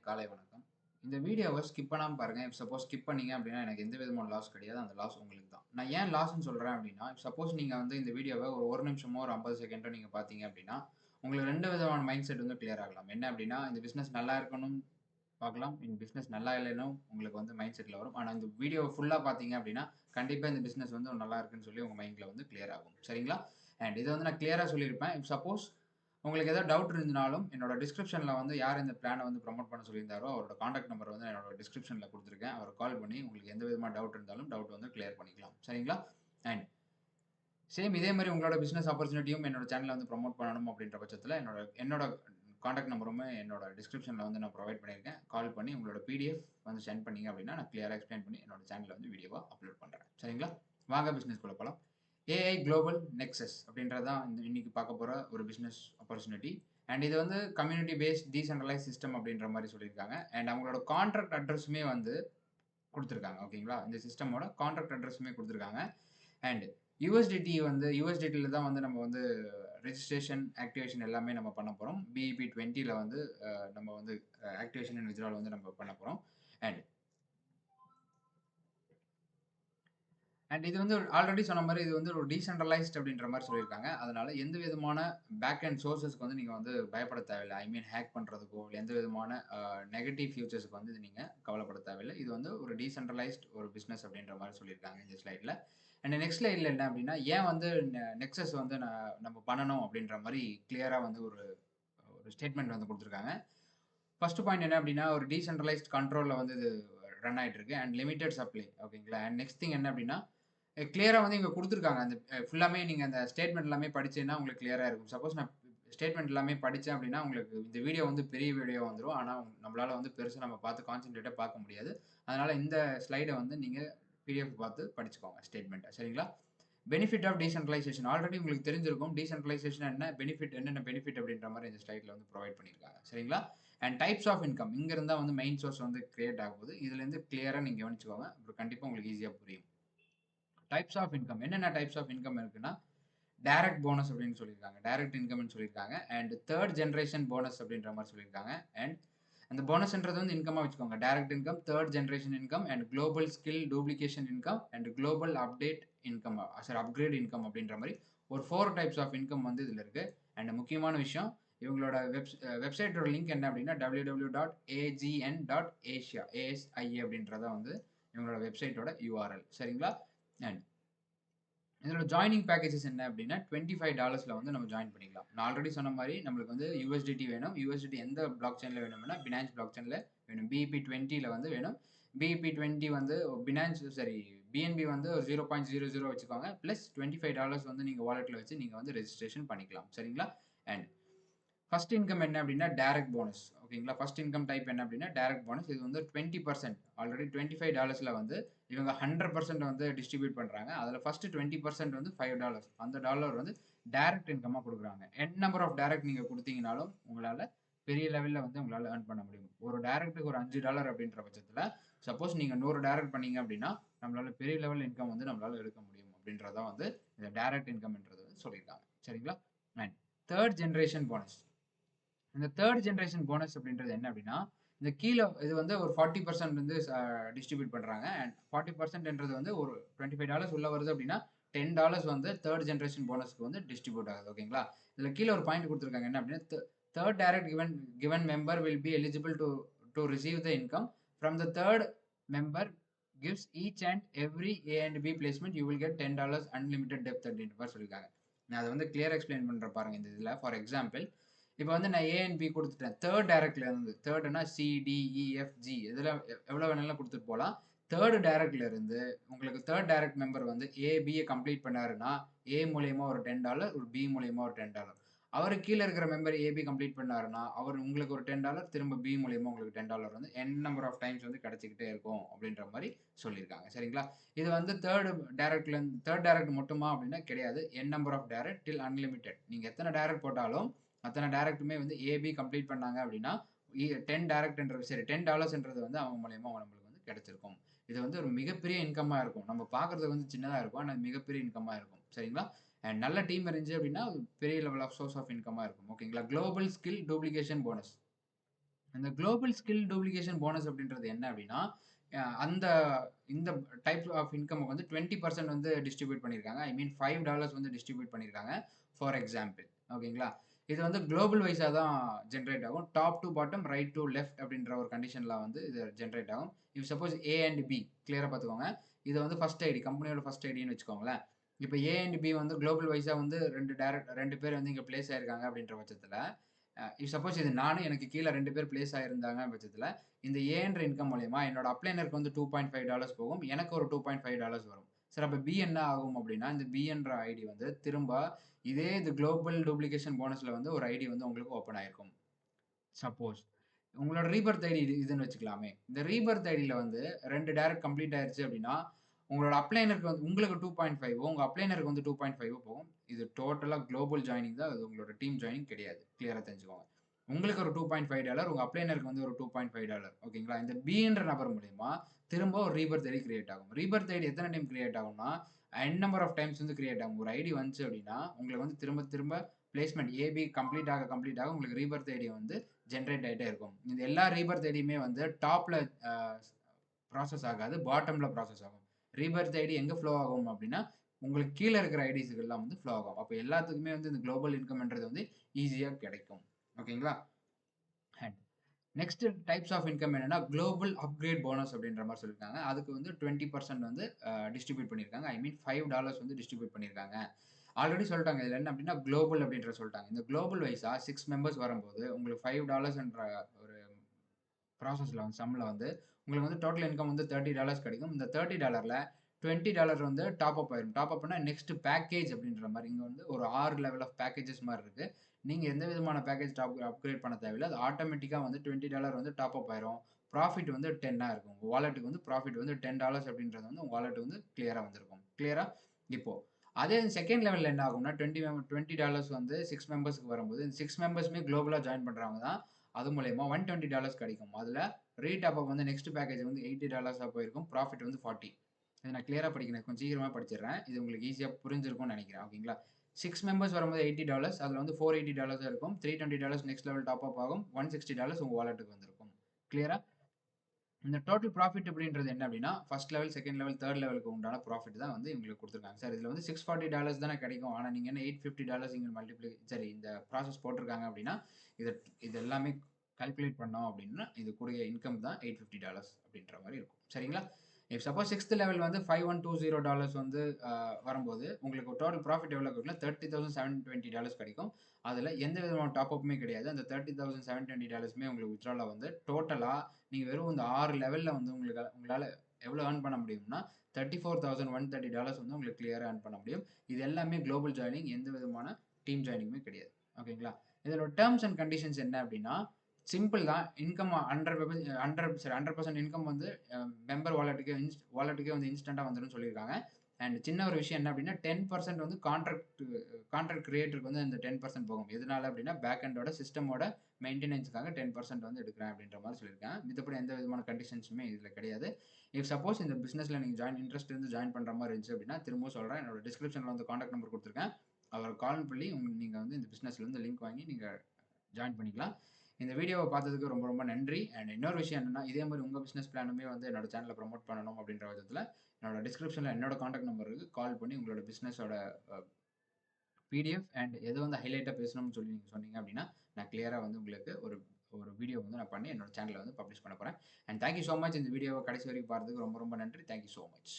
காலை வணக்கம். இந்த வீடியோவ ஸ்கிப் பண்ணாம பாருங்க. சப்போஸ் ஸ்கிப் பண்ணீங்க அப்டின்னா, எனக்கு எந்த விதமான லாஸ் கிடையாது. அந்த லாஸ் உங்களுக்கு தான். நான் ஏன் லாஸ்ன்னு சொல்றேன் அப்டின்னா, சப்போஸ் நீங்க வந்து இந்த வீடியோவ ஒரு 1 நிமிஷமோ, ஒரு 50 செகண்டோ நீங்க பார்த்தீங்க அப்டின்னா, உங்களுக்கு 2 விதமான மைண்ட் செட் வந்து கிளியர் ஆகலாம். என்ன அப்டின்னா, இந்த பிசினஸ் நல்லா இருக்கணும் பார்க்கலாம். இந்த பிசினஸ் நல்லா இல்லன்னும் உங்களுக்கு வந்து மைண்ட் செட்ல வரும். ஆனா இந்த வீடியோவ ஃபுல்லா பார்த்தீங்க அப்டின்னா, கண்டிப்பா இந்த பிசினஸ் வந்து நல்லா இருக்குன்னு சொல்லி உங்க மைண்ட்ல வந்து கிளியர் ஆகும். சரிங்களா? அண்ட் இத வந்து நான் கிளியரா சொல்லியிருப்பேன். சப்போஸ் உங்களுக்கு ஏதாவது டவுட் இருந்தனாலும், என்னோட டிஸ்கிரிப்ஷன்ல வந்து யார் இந்த பிளான வந்து ப்ரமோட் பண்ண சொல்லியிருந்தாரோ, அவரோட கான்டாக்ட் நம்பர் வந்து என்னோட டிஸ்கிரிப்ஷன்ல குடுத்துருக்கேன். அவர கால் பண்ணி உங்களுக்கு எந்த விதமான டவுட் இருந்தாலும், டவுட் வந்து கிளியர் பண்ணிக்கலாம். சரிங்களா? அண்ட் சேம் இதே மாரி உங்களோட பிசினஸ் ஆப்பர்ச்சுனிட்டியும் என்னோட சேனல்ல வந்து ப்ரமோட் பண்ணணும் அப்படின்ற பட்சத்தில, என்னோட என்னோட கான்டாக்ட் நம்பருமே என்னோட டிஸ்கிரிப்ஷன்ல வந்து நான் புரொவைட் பண்ணியிருக்கேன். கால் பண்ணி உங்களோட பிடிஎஃப் வந்து சென்ட் பண்ணீங்க அப்படின்னா, நான் கிளியரா எக்ஸ்பிளைன் பண்ணி என்னோட சேனல்ல வந்து வீடியோவா அப்லோட் பண்றேன். சரிங்களா? வாங்க பிசினஸ்க்குள்ள போலாம். ஏஐ குளோபல் நெக்ஸஸ் அப்படின்றது தான் இன்னைக்கு பார்க்க போற ஒரு பிசினஸ் ஆப்பர்ச்சுனிட்டி. அண்ட் இது வந்து கம்யூனிட்டி பேஸ்ட் டீசென்ட்ரலைஸ்ட் சிஸ்டம் அப்படின்ற மாரி சொல்லியிருக்காங்க. அண்ட் அவங்களோட கான்ட்ராக்ட் அட்ரஸுமே வந்து குடுத்துருக்காங்க. ஓகேங்களா? இந்த சிஸ்டமோட கான்ட்ராக்ட் அட்ரஸுமே குடுத்துருக்காங்க. அண்ட் யுஎஸ்டிடில தான் வந்து நம்ம வந்து ரெஜிஸ்ட்ரேஷன், ஆக்டிவேஷன் எல்லாமே நம்ம பண்ண போறோம். பிஇபி 20ல வந்து நம்ம வந்து ஆக்டிவேஷன் அண்ட் வித்ட்ராவல் வந்து நம்ம பண்ண போறோம். அண்ட் அண்ட் இது வந்து ஆல்ரெடி சொன்ன மாரி இது வந்து ஒரு டீசென்ட்ரலைஸ்ட் அப்படின்ற மாரி சொல்லியிருக்காங்க. அதனால எந்த விதமான பேக் அண்ட் சோர்ஸஸ்க்கு வந்து நீங்க வந்து பயப்பட தேவையில்ல. ஐ மீன் ஹேக் பண்றதுக்கோ, எந்த விதமான நெகட்டிவ் ஃபியூச்சர்ஸ்க்கு வந்து நீங்க கவலைப்பட தேவையில்ல. இது வந்து ஒரு டீசென்ட்ரலைஸ்ட் ஒரு பிசினஸ் அப்படின்ற மாரி சொல்லியிருக்காங்க இந்த ஸ்லைட்ல. அண்ட் நெக்ஸ்ட் ஸ்லைட்ல என்ன அப்படின்னா, ஏன் வந்து நெக்ஸஸ் வந்து நம்ம பண்ணணும் அப்படின்ற மாரி கிளியரா வந்து ஒரு ஒரு ஸ்டேட்மெண்ட் வந்து குடுத்துருக்காங்க. ஃபர்ஸ்ட் பாயிண்ட் என்ன அப்படின்னா, ஒரு டீசென்ட்ரலைஸ்ட் கண்ட்ரோல்ல வந்து இது ரன் ஆயிட்டு இருக்கு. And limited supply. ஓகேங்களா? அண்ட் நெக்ஸ்ட் திங் என்ன அப்படின்னா, கிளியரா வந்து இங்க குடுத்துருக்காங்க. அந்த ஃபுல்லாமே நீங்க அந்த ஸ்டேட்மெண்ட் எல்லாமே படிச்சீங்கன்னா உங்களுக்கு கிளியரா இருக்கும். சப்போஸ் நான் ஸ்டேட்மெண்ட் எல்லாமே படிச்சேன் அப்படின்னா, உங்களுக்கு இந்த வீடியோ வந்து பெரிய வீடியோவா வந்துரும். ஆனா நம்மளால வந்து பெருசா நம்ம பார்த்து கான்சன்ட்ரேட்டா பார்க்க முடியாது. அதனால இந்த ஸ்லைட வந்து நீங்க பிடிஎஃப் பார்த்து படிச்சுக்கோங்க ஸ்டேட்மெண்ட்ட. சரிங்களா? Benefit of decentralisation. ஆல்ரெடி உங்களுக்கு தெரிஞ்சிருக்கும். டீசென்ட்ரலைசேஷன் என்ன? பெனிஃபிட் என்னென்ன பெனிஃபிட் அப்படின்ற மாரி இந்த ஸ்லைட்ல வந்து புரொவைட் பண்ணியிருக்காங்க. சரிங்களா? And types of income. இங்க இருந்தா வந்து மெயின் சோர்ஸ் வந்து கிரியேட் ஆகப்போகுது. இதுலேருந்து கிளியரா நீங்க கவனிச்சுக்கோங்க. அப்புறம் கண்டிப்பா உங்களுக்கு ஈஸியா புரியும். Types of income. என்னென்ன டைப்ஸ் ஆஃப் இன்கம் இருக்குன்னா, டைரக்ட் போனஸ் அப்படின்னு சொல்லியிருக்காங்க. டைரக்ட் இன்கம்னு சொல்லியிருக்காங்க. அண்ட் 3 ஜெனரேஷன் போனஸ் அப்படின்ற மாரி சொல்லியிருக்காங்க. அண்ட் அந்த போனஸ்ன்றது வந்து இன்கமா வச்சுக்கோங்க. Direct income, 3 generation income and global skill duplication income and global update income sorry upgrade income அப்படின்ற மாரி ஒரு 4 டைப்ஸ் ஆஃப் இன்கம் வந்து இதுல இருக்கு. அண்ட் முக்கியமான விஷயம் இவங்களோட வெப்சைட்டோட லிங்க் என்ன அப்படின்னா www.agn.asia ASIA அப்படின்றத வந்து இவங்களோட வெப்சைட்டோட யூஆர்எல். சரிங்களா? அண்ட் இதோட ஜாயினிங் பேக்கேஜஸ் என்ன அப்படின்னா $25 வந்து நம்ம ஜாயின் பண்ணிக்கலாம். நான் ஆல்ரெடி சொன்ன மாரி நம்மளுக்கு வந்து யுஎஸ்டிடி வேணும். யுஎஸ்டிடி எந்த பிளாக் செயின்ல வேணும்னா, பினான்ஸ் பிளாக் செயின்ல வேணும். பிஇபி 20ல வந்து வேணும். பிஇபி 20 வந்து பினான்ஸ் சாரி பிஎன்பி வந்து ஒரு 0.00 வச்சுக்கோங்க. பிளஸ் $25 வந்து நீங்க வாலெட்ல வச்சு நீங்க வந்து ரெஜிஸ்ட்ரேஷன் பண்ணிக்கலாம். சரிங்களா? அண்ட் ஃபர்ஸ்ட் இன்கம் என்ன அப்படின்னா டைரக்ட் போனஸ். ஓகேங்களா? ஃபர்ஸ்ட் இன்கம் டைப் என்ன அப்படின்னா டைரக்ட் போனஸ். இது வந்து 20% ஆல்ரெடி $25ல வந்து இவங்க 100% வந்து டிஸ்ட்ரிபியூட் பண்றாங்க. அதுல ஃபர்ஸ்ட் 20% வந்து $5 அந்த டாலர் வந்து டைரக்ட் இன்கமா குடுக்குறாங்க. என் நம்பர் ஆஃப் டைரக்ட் நீங்க குடுத்தீங்கனாலும் உங்களால பெரிய லெவல்ல வந்து உங்களால ஏர்ன் பண்ண முடியும். ஒரு டைரக்ட்க்கு ஒரு $5 அப்படின்ற பட்சத்துல சப்போஸ் நீங்க 100 டைரக்ட் பண்ணீங்க அப்படின்னா நம்மளால பெரிய லெவல் இன்கம் வந்து நம்மளால எடுக்க முடியும் அப்படின்றத வந்து இந்த டைரக்ட் இன்கம்ன்றது வந்து சொல்லியிருக்காங்க. சரிங்களா? And 3 generation bonus. இந்த 3 ஜெனரேஷன் போனஸ் அப்படின்றது என்ன அப்படின்னா, இந்த கீழ இது வந்து ஒரு 40% வந்து டிஸ்ட்ரிபியூட் பண்றாங்க. அண்ட் 40%ன்றது வந்து ஒரு $25 உள்ள வருது அப்படின்னா, $10 வந்து 3 ஜெனரேஷன் போனஸ்க்கு வந்து டிஸ்ட்ரிபியூட் ஆகுது. ஓகேங்களா? இதுல கீழ ஒரு பாயிண்ட் குடுத்துருக்காங்க. என்ன அப்படின்னா, third direct given member will be eligible to receive the income from the third member gives each and every A and B placement you will get $10 unlimited depth அப்படின்ற மாரி சொல்லியிருக்காங்க. நான் அத வந்து கிளியரா எக்ஸ்பிளைன் பண்றேன் பாருங்க இந்த இதுல. ஃபார் எக்ஸாம்பிள் இப்போ வந்து நான் ஏ அண்ட் பி குடுத்துட்டேன். தேர்ட் டைரக்ட்ல இருந்து. தேர்ட்னா சி, டி, இ, எஃப், ஜி இதுல எவ்வளோ வேணாலும் குடுத்துட்டு போலாம். தேர்ட் டைரக்ட்ல இருந்து உங்களுக்கு தேர்ட் டைரக்ட் மெம்பர் வந்து ஏ, பிய கம்ப்ளீட் பண்ணாருன்னா, ஏ மூலியமா ஒரு $10 ஒரு பி மூலியமா ஒரு $10. அவருக்கு கீழ இருக்கிற மெம்பர் ஏபி கம்ப்ளீட் பண்ணாருன்னா, அவர் உங்களுக்கு ஒரு $10 திரும்ப பி மூலியமா உங்களுக்கு $10 வந்து என் நம்பர் ஆஃப் டைம்ஸ் வந்து கிடைச்சுக்கிட்டே இருக்கும் அப்படின்ற மாரி சொல்லியிருக்காங்க. சரிங்களா? இது வந்து தேர்ட் டைரக்ட் மட்டுமா அப்படின்னா கிடையாது. என் number of direct till unlimited. நீங்க எத்தனை டைரக்ட் போட்டாலும் அத்தனை டைரக்ட்டுமே வந்து ஏபி கம்ப்ளீட் பண்ணாங்க அப்படின்னா 10 டைரக்ட்ன்றது சரி $10ன்றது வந்து அவங்க மூலியமா நம்மளுக்கு வந்து கிடைச்சிருக்கும். இது வந்து ஒரு மிகப்பெரிய இன்கமா இருக்கும். நம்ம பார்க்கறதுக்கு வந்து சின்னதா இருக்கும். ஆனா மிகப்பெரிய இன்கமா இருக்கும். சரிங்களா? அண்ட் நல்ல டீம் இருந்துச்சு அப்படின்னா பெரிய லெவல் ஆஃப் சோர்ஸ் ஆஃப் இன்கமா இருக்கும். ஓகேங்களா? Global skill duplication bonus. இந்த குளோபல் ஸ்கில் டூப்ளிகேஷன் போனஸ் அப்படின்றது என்ன அப்படின்னா, அந்த இந்த டைப் ஆஃப் இன்கம் வந்து 20% வந்து டிஸ்ட்ரிபியூட் பண்ணியிருக்காங்க. ஐ மீன் $5 வந்து டிஸ்ட்ரிபியூட் பண்ணியிருக்காங்க. ஃபார் எக்ஸாம்பிள் ஓகேங்களா? இது வந்து குளோபல் வைஸா தான் ஜெனரேட் ஆகும். Top to bottom, right to left அப்படின்ற ஒரு கண்டிஷன்ல வந்து இது ஜெனரேட் ஆகும். If suppose A and B கிளியரா பார்த்துக்கோங்க. இது வந்து ஃபர்ஸ்ட் ஐடி கம்பெனியோட ஃபர்ஸ்ட் ஐடின்னு வச்சுக்கோங்களேன். இப்போ ஏ அண்ட் பி வந்து குளோபல் வைஸா வந்து 2 பேர் வந்து இங்க பிளேஸ் ஆயிருக்காங்க அப்படின்ற பட்சத்துல சப்போஸ் இது நானும் எனக்கு கீழே 2 பேர் பிளேஸ் ஆயிருந்தாங்க பட்சத்தில் இந்த ஏன்ற இன்கம் மூலயமா என்னோட அப்ளைனருக்கு வந்து $2.5 போகும். எனக்கு ஒரு $2.5 வரும். சரி அப்போ பி என்ன ஆகும் அப்படின்னா இந்த பி என்ற ஐடி வந்து திரும்ப இதே இது குளோபல் டூப்ளிகேஷன் போனஸ்ல வந்து ஒரு ஐடி வந்து உங்களுக்கு ஓப்பன் ஆயிருக்கும். சப்போஸ் உங்களோட ரீபர்த் ஐடி இதுன்னு வச்சுக்கலாமே. இந்த ரீபர்த் ஐடியில வந்து 2 டைரக்ட் கம்ப்ளீட் ஆயிருச்சு அப்படின்னா உங்களோட அப்ளைனருக்கு வந்து உங்களுக்கு 2.5 உங்க அப்ளைனருக்கு வந்து 2.5 போகும். இது டோட்டலா குளோபல் ஜாயினிங் தான். அது உங்களோட டீம் ஜாயினிங் கிடையாது. கிளியரா தெரிஞ்சுக்கோங்க. உங்களுக்கு ஒரு $2.5 உங்க அப்ளைனருக்கு வந்து ஒரு $2.5 ஓகேங்களா? இந்த பி என்ற நபர் மூலியமா திரும்ப ஒரு ரீபர்த் ஐடி கிரியேட் ஆகும். ரீபர்த் ஐடி எத்தனை டைம் கிரியேட் ஆகும்னா, n நம்பர் ஆஃப் டைம்ஸ் வந்து கிரியேட் ஆகும். ஒரு ஐடி வந்துச்சு அப்படின்னா, உங்களுக்கு வந்து திரும்ப திரும்ப பிளேஸ்மென்ட் ஏபி கம்ப்ளீட் ஆக உங்களுக்கு ரீபர்த் ஐடி வந்து ஜெனரேட் ஆயிட்டே இருக்கும். இந்த எல்லா ரீபர்த் ஐடியுமே வந்து டாப்ல ப்ராசஸ் ஆகாது. பாட்டம்ல ப்ராசஸ் ஆகும். ரீபர்த் ஐடி எங்க ஃப்ளோ ஆகும் அப்படின்னா, உங்களுக்கு கீழ இருக்கிற ஐடிஸ்க்கு எல்லாம் வந்து ஃப்ளோ ஆகும். அப்ப எல்லாத்துக்குமே வந்து இந்த குளோபல் இன்கம்ன்றது வந்து ஈஸியா கிடைக்கும். ஓகேங்களா? And next types of income என்னன்னா, குளோபல் அப்கிரேட் போனஸ் அப்படின்ற மாரி சொல்லியிருக்காங்க. அதுக்கு வந்து 20% வந்து டிஸ்ட்ரிபியூட் பண்ணியிருக்காங்க. ஐ மீன் $5 வந்து டிஸ்ட்ரிபியூட் பண்ணியிருக்காங்க. ஆல்ரெடி சொல்லிட்டாங்க. இதுல என்ன அப்படின்னா, குளோபல் அப்படின்றத சொல்லிட்டாங்க. இந்த குளோபல் வைஸா 6 மெம்பர்ஸ் வரும்போது, உங்களுக்கு $5 என்ற ஒரு ப்ராசஸ்ல வந்து சம்ல வந்து உங்களுக்கு வந்து டோட்டல் இன்கம் வந்து $30 கிடைக்கும். இந்த $30ல $20 வந்து டாப் அப் ஆயிரும். டாப் அப்னா நெக்ஸ்ட் பேக்கேஜ் அப்படின்ற மாரி. இங்க வந்து ஒரு 6 லெவல் ஆஃப் பேக்கேஜஸ் மாரி இருக்கு. நீங்க எந்த விதமான பேக்கேஜ் அப்கிரேட் பண்ண தேவையில்ல. அது ஆட்டோமேட்டிக்கா வந்து $20 வந்து டாப் அப் ஆயிரும். ப்ராஃபிட் வந்து 10 இருக்கும். உங்க வாலெட்டுக்கு வந்து ப்ராஃபிட் வந்து $10 அப்படின்றது வந்து உங்க வாலெட் வந்து கிளியரா வந்திருக்கும். கிளியரா? இப்போ அதே செகண்ட் லெவல்ல என்ன ஆகும்னா, $20 வந்து 6 மெம்பர்ஸ்க்கு வரும்போது, இந்த 6 மெம்பர்ஸுமே குளோபலா ஜாயின் பண்றவங்க தான். அது மூலியமா $120 கிடைக்கும். அதுல ரீடாப் அப் வந்து நெக்ஸ்ட் பேக்கேஜ் வந்து $80 போயிருக்கும். ப்ராஃபிட் வந்து 40. இத நான் கிளியரா படிக்கிறேன். கொஞ்சம் சீக்கிரமா படிச்சிடுறேன். இது உங்களுக்கு ஈஸியா புரிஞ்சிருக்கும்னு நினைக்கிறேன். ஓகேங்களா? 6 மெம்பர்ஸ் வரும்போது $80 அதுல வந்து $480 இருக்கும். $320 நெக்ஸ்ட் லெவல் டாப் அப் ஆகும். $160 உங்க வாலெட்டுக்கு வந்திருக்கும். கிளியரா? இந்த டோட்டல் ப்ராஃபிட் அப்படின்றது என்ன அப்படின்னா, first level, second level, third லெவலுக்கு உண்டான ப்ராஃபிட் தான் வந்து இவங்களுக்கு குடுத்துருக்காங்க. சார் இதுல வந்து $640 தானே கிடைக்கும். ஆனா நீங்க என்ன $850 இங்க சரி இந்த ப்ராசஸ் போட்டிருக்காங்க அப்படின்னா, இத இது எல்லாமே கால்குலேட் பண்ணோம் அப்படின்னா, இது கூடிய இன்கம் தான் $850 அப்படின்ற மாரி இருக்கும். சரிங்களா? இஃப் சப்போஸ் 6த் லெவல் வந்து $5120 வந்து வரும்போது, உங்களுக்கு டோட்டல் ப்ராஃபிட் எவ்வளோ கிடைக்கும்னா $30,720 கிடைக்கும். அதுல எந்த விதமான டாப் அப்புமே கிடையாது. அந்த $30,720 உங்களுக்கு வித்ட்ரால வந்து டோட்டலா நீங்க வெறும் இந்த 6 லெவல்ல வந்து உங்களால எவ்வளோ ஏர்ன் பண்ண முடியும்னா, $34,130 வந்து உங்களுக்கு கிளியரா ஏர்ன் பண்ண முடியும். இது எல்லாமே குளோபல் ஜாயினிங். எந்த விதமான டீம் ஜாயினிங்குமே கிடையாது. ஓகேங்களா? இதோட டெர்ம்ஸ் அண்ட் கண்டிஷன்ஸ் என்ன அப்படின்னா, சிம்பிள் தான். இன்கம் 100% இன்கம் வந்து மெம்பர் வாலெட்டுக்கே வந்து இன்ஸ்டன்ட்டா வந்துரும்னு சொல்லியிருக்காங்க. அண்ட் சின்ன ஒரு விஷயம் என்ன அப்படின்னா, 10% வந்து கான்ட்ராக்ட் கிரியேட்டருக்கு வந்து இந்த 10% போகும். எதனால அப்படின்னா, பேக் எண்டோட சிஸ்டமோட மெயின்டெனன்ஸ்க்காக 10% வந்து எடுக்கிறேன் அப்படின்ற மாரி சொல்லியிருக்காங்க. மித்தபடி எந்த விதமான கண்டிஷன்ஸுமே இதுல கிடையாது. இஃப் சப்போஸ் இந்த பிசினஸ்ல நீங்க இன்ட்ரெஸ்ட் இருந்து ஜாயின் பண்ற மாரி இருந்துச்சு அப்படின்னா, திரும்பவும் சொல்றேன். என்னோட டிஸ்கிரிப்ஷன்ல வந்து கான்டாக்ட் நம்பர் குடுத்துருக்கேன். அவர கால் பண்ணி நீங்க வந்து இந்த பிசினஸ்ல இருந்து லிங்க் வாங்கி நீங்க ஜாயின் பண்ணிக்கலாம். இந்த வீடியோவ பார்த்ததுக்கு ரொம்ப ரொம்ப நன்றி. அண்ட் இன்னொரு விஷயம் என்னன்னா, இதே மாரி உங்க பிசினஸ் பிளானுமே வந்து என்னோட சேனல்ல ப்ரமோட் பண்ணணும் அப்படின்ற பட்சத்தில, என்னோட டிஸ்கிரிப்ஷன்ல என்னோட கான்டாக்ட் நம்பர் இருக்கு. கால் பண்ணி உங்களோட பிசினஸோட பிடிஎஃப் அண்ட் எது வந்து ஹைலைட்டா பேசணும்னு சொல்லி நீங்க சொன்னீங்க அப்படின்னா, நான் கிளியரா வந்து உங்களுக்கு ஒரு ஒரு வீடியோ வந்து நான் பண்ணி என்னோட சேனல்ல வந்து பப்ளிஷ் பண்ண போறேன். And thank you so much இந்த வீடியோவ கடைசி வரைக்கும் பார்த்ததுக்கு ரொம்ப ரொம்ப நன்றி. Thank you so much.